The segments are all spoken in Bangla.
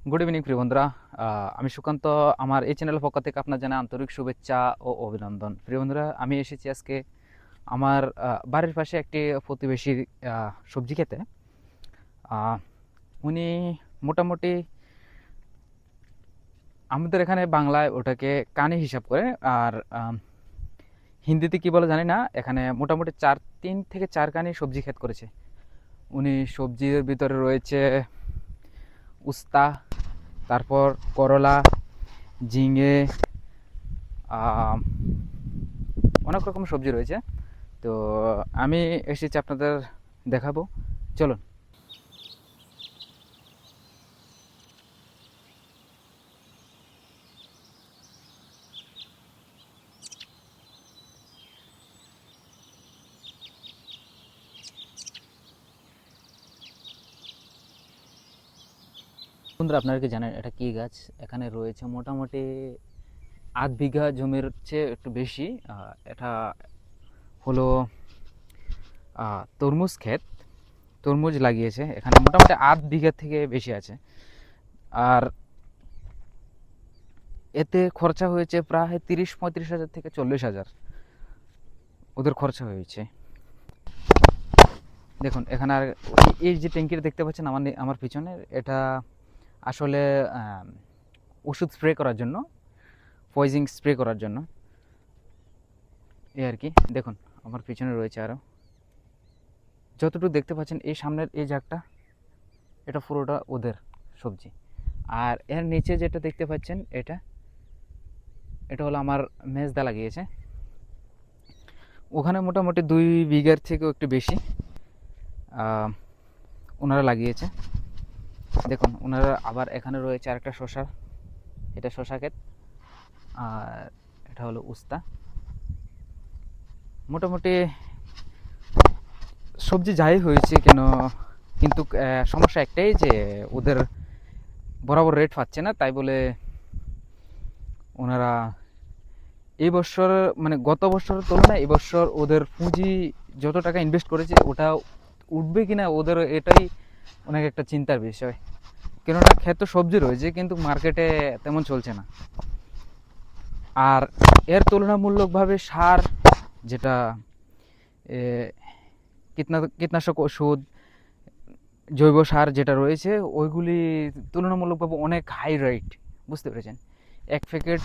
গুড ইভিনিং প্রিয় বন্ধুরা। আমি সুকান্ত। আমার এই চ্যানেলের পক্ষ থেকে আপনার জানাই আন্তরিক শুভেচ্ছা ও অভিনন্দন। প্রিয় বন্ধুরা, আমি এসেছি আজকে আমার বাড়ির পাশে একটি প্রতিবেশীর সবজি খেতে। উনি মোটামুটি আমাদের এখানে বাংলায় ওটাকে কানি হিসাব করে, আর হিন্দিতে কি বলে জানি না। এখানে মোটামুটি 3 থেকে 4 কানি সবজি ক্ষেত করেছে উনি। সবজির ভিতরে রয়েছে উস্তা, তারপর করলা, ঝিঙে, আম, অনেক রকম সবজি রয়েছে। তো আমি এসেছি আপনাদের দেখাবো, চলুন। বন্ধুরা, আপনারা কি জানেন এটা কি গাছ? এখানে রয়েছে মোটামুটি আধ বিঘা জমির চেয়ে একটু বেশি। এটা হলো তরমুজ ক্ষেত। তরমুজ লাগিয়েছে এখানে, মোটামুটি আধ বিঘা থেকে বেশি আছে। আর এতে খরচা হয়েছে প্রায় 30-35 হাজার থেকে 40 হাজার ওদের খরচা হয়েছে। দেখুন এখানে। আর এই যে ট্যাঙ্কিটা দেখতে পাচ্ছেন আমার পিছনে, এটা আসলে ওষুধ স্প্রে করার জন্য, পয়জিং স্প্রে করার জন্য এই আর কি। দেখুন আমার পিছনে রয়েছে আরও যতটুকু দেখতে পাচ্ছেন, এই সামনের এই জায়গাটা, এটা পুরোটা ওদের সবজি। আর এর নিচে যেটা দেখতে পাচ্ছেন, এটা এটা হলো আমার মেজদা লাগিয়েছে। ওখানে মোটামুটি 2 বিঘার থেকেও একটু বেশি ওনারা লাগিয়েছে। দেখুন ওনারা আবার এখানে রয়েছে আরেকটা শশা, এটা শশা ক্ষেত। আর এটা হলো উস্তা। মোটামুটি সবজি যাই হয়েছে কেন, কিন্তু সমস্যা একটাই যে ওদের বরাবর রেট পাচ্ছে না, তাই বলে ওনারা এই বছর, মানে গত বছরের তুলনায় এবছর ওদের পুঁজি যত টাকা ইনভেস্ট করেছে ওটা উঠবে কিনা, ওদের এটাই অনেক একটা চিন্তার বিষয়। কেননা ক্ষেত সবজি রয়েছে কিন্তু মার্কেটে তেমন চলছে না। আর এর তুলনামূলকভাবে সার, যেটা কীটনাশক ওষুধ, জৈব সার যেটা রয়েছে, ওইগুলি তুলনামূলকভাবে অনেক হাই রেট। বুঝতে পেরেছেন? এক প্যাকেট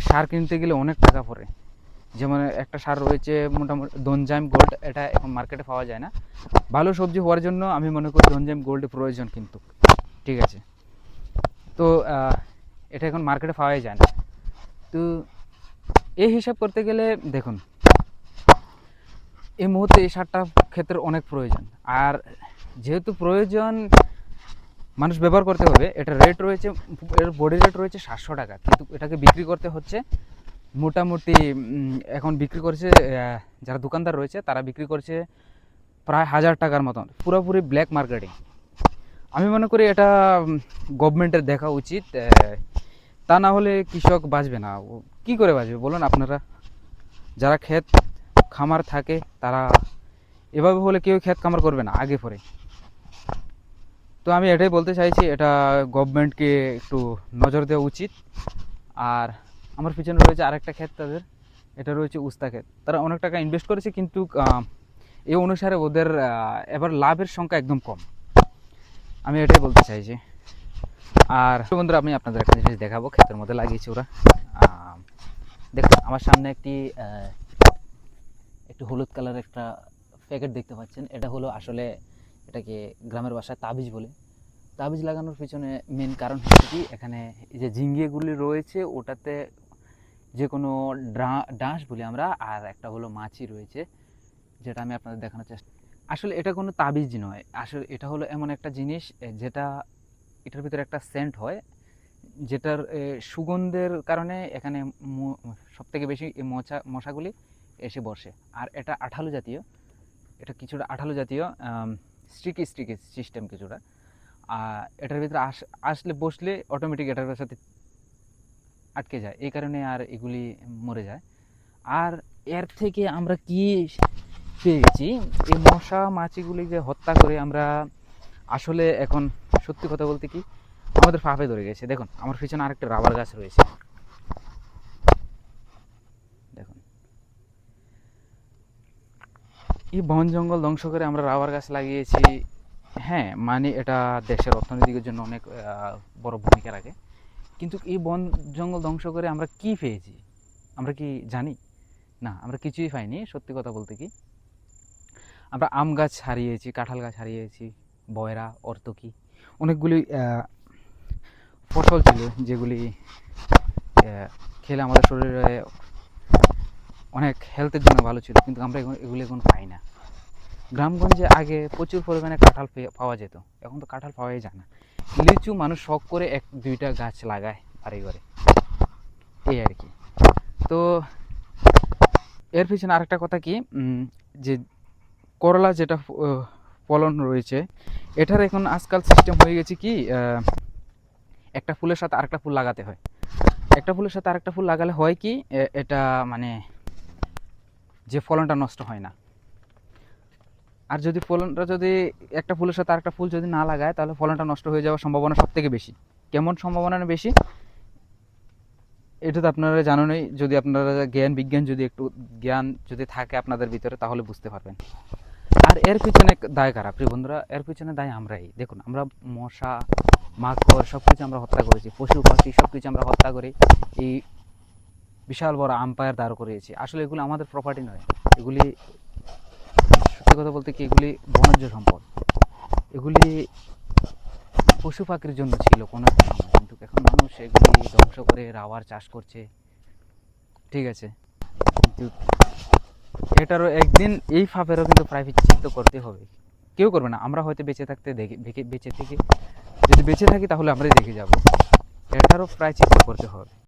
সার কিনতে গেলে অনেক টাকা পড়ে। যেমন একটা সার রয়েছে মোটামুটি দনজাইম গোল্ড, এটা এখন মার্কেটে পাওয়া যায় না। ভালো সবজি হওয়ার জন্য আমি মনে করি দনজাইম গোল্ড প্রয়োজন, কিন্তু ঠিক আছে। তো এটা এখন মার্কেটে পাওয়াই যায় না। তো এই হিসাব করতে গেলে দেখুন, এই মুহূর্তে এই সারটা ক্ষেত্রে অনেক প্রয়োজন। আর যেহেতু প্রয়োজন, মানুষ ব্যবহার করতে হবে, এটা রেট রয়েছে, এর বডি রেট রয়েছে 700 টাকা, কিন্তু এটাকে বিক্রি করতে হচ্ছে মোটামুটি এখন বিক্রি করছে, যারা দোকানদার রয়েছে তারা বিক্রি করছে প্রায় 1000 টাকার মতন, পুরোপুরি ব্ল্যাক মার্কেটিং। আমি মনে করি এটা গভর্নমেন্টের দেখা উচিত। তা না হলে কৃষক বাঁচবে না। ও কী করে বাঁচবে বলুন আপনারা? যারা ক্ষেত খামার থাকে তারা এভাবে হলে কেউ ক্ষেত খামার করবে না আগে পরে। তো আমি এটাই বলতে চাইছি, এটা গভর্নমেন্টকে একটু নজর দেওয়া উচিত। আর আমার পিছনে রয়েছে আরেকটা ক্ষেত তাদের, এটা রয়েছে উস্তা ক্ষেত। তারা অনেক টাকা ইনভেস্ট করেছে, কিন্তু এই অনুসারে ওদের এবার লাভের সংখ্যা একদম কম। আমি এটাই বলতে চাইছি। আর বন্ধুরা, আমি আপনাদের একটা জিনিস দেখাবো, ক্ষেতের মধ্যে লাগিয়েছে ওরা। দেখুন আমার সামনে একটি হলুদ কালার একটা প্যাকেট দেখতে পাচ্ছেন। এটা হলো আসলে, এটাকে গ্রামের ভাষায় তাবিজ বলে। তাবিজ লাগানোর পিছনে মেন কারণ হচ্ছে কি, এখানে এই যে ঝিঙ্গেগুলি রয়েছে ওটাতে যে কোনো ডাঁশ বলি আমরা, আর একটা হলো মাছি রয়েছে, যেটা আমি আপনাদের দেখানোর চেষ্টা। আসলে এটা কোনো তাবিজ নয়, আসলে এটা হলো এমন একটা জিনিস, যেটা এটার ভিতরে একটা সেন্ট হয়, যেটার সুগন্ধের কারণে এখানে সব থেকে বেশি এই মশাগুলি এসে বসে। আর এটা আঠালো জাতীয়, এটা কিছুটা আঠালো জাতীয়, স্টিকি স্টিকি সিস্টেম কিছুটা। এটার ভিতরে আসলে বসলে অটোমেটিক এটার সাথে আটকে যায়, এই কারণে আর এগুলি মরে যায়। আর এর থেকে আমরা কি পেয়ে গেছি, এই মশা মাছিগুলিকে হত্যা করে আমরা আসলে এখন সত্যি কথা বলতে কি আমাদের ফাঁপে ধরে গেছে। দেখুন আমার পিছনে আরেকটা রাবার গাছ রয়েছে, দেখুন এই বন জঙ্গল ধ্বংস করে আমরা রাবার গাছ লাগিয়েছি। হ্যাঁ, মানে এটা দেশের অর্থনীতির জন্য অনেক বড় ভূমিকা রাখে, কিন্তু এই বন জঙ্গল ধ্বংস করে আমরা কি পেয়েছি? আমরা কি জানি? না, আমরা কিছুই পাইনি। সত্যি কথা বলতে কি আমরা আম গাছ হারিয়েছি, কাঁঠাল গাছ হারিয়েছি, বয়রা, অর্তকি, অনেকগুলি ফসল ছিল যেগুলি খেলে আমাদের শরীরে অনেক হেলথের জন্য ভালো ছিল, কিন্তু আমরা এগুলো এখন পাই না। গ্রামগঞ্জে আগে প্রচুর পরিমাণে কাঁঠাল পাওয়া যেত, এখন তো কাঁঠাল পাওয়াই যায় না। লিচু মানুষ শখ করে এক দুইটা গাছ লাগায় বাড়ি ঘরে, এই আর কি। তো এর পিছনে আরেকটা কথা কি, যে করলা যেটা ফলন রয়েছে, এটার এখন আজকাল সিস্টেম হয়ে গেছে কি, একটা ফুলের সাথে আরেকটা ফুল লাগাতে হয়। একটা ফুলের সাথে আরেকটা ফুল লাগালে হয় কি, এটা মানে যে ফলনটা নষ্ট হয় না। আর যদি ফলনটা যদি একটা ফুলের সাথে আরেকটা ফুল যদি না লাগায়, তাহলে ফলনটা নষ্ট হয়ে যাওয়ার সম্ভাবনা সব থেকে বেশি। কেমন সম্ভাবনা বেশি এটা তো আপনারা জানেনই। যদি আপনারা বিজ্ঞান যদি একটু জ্ঞান যদি থাকে আপনাদের ভিতরে, তাহলে বুঝতে পারবেন। আর এর পিছনে দায় কারা প্রিয় বন্ধুরা? এর পিছনে দায় আমরাই। দেখুন আমরা মশা, মাকড় সব কিছু আমরা হত্যা করেছি, পশু পাখি সব কিছু আমরা হত্যা করে এই বিশাল বড় আম্পায়ার দাঁড় করিয়েছি। আসলে এগুলো আমাদের প্রপার্টি নয়, এগুলি সত্যি কথা বলতে কি এগুলি বনজ সম্পদ। এগুলি পশু পাখির জন্য ছিল কোনো একটা সময়, কিন্তু এখন মানুষ এগুলি ধ্বংস করে রাবার চাষ করছে, ঠিক আছে। কিন্তু এটারও একদিন এই ফাঁপেরও কিন্তু প্রায়শ্চিত্ত করতে হবে। কেউ করবে না, আমরা হয়তো বেঁচে থাকতে বেঁচে থেকে যদি বেঁচে থাকি তাহলে আমরাই দেখে যাব। এটারও প্রায়শ্চিত্ত করতে হবে।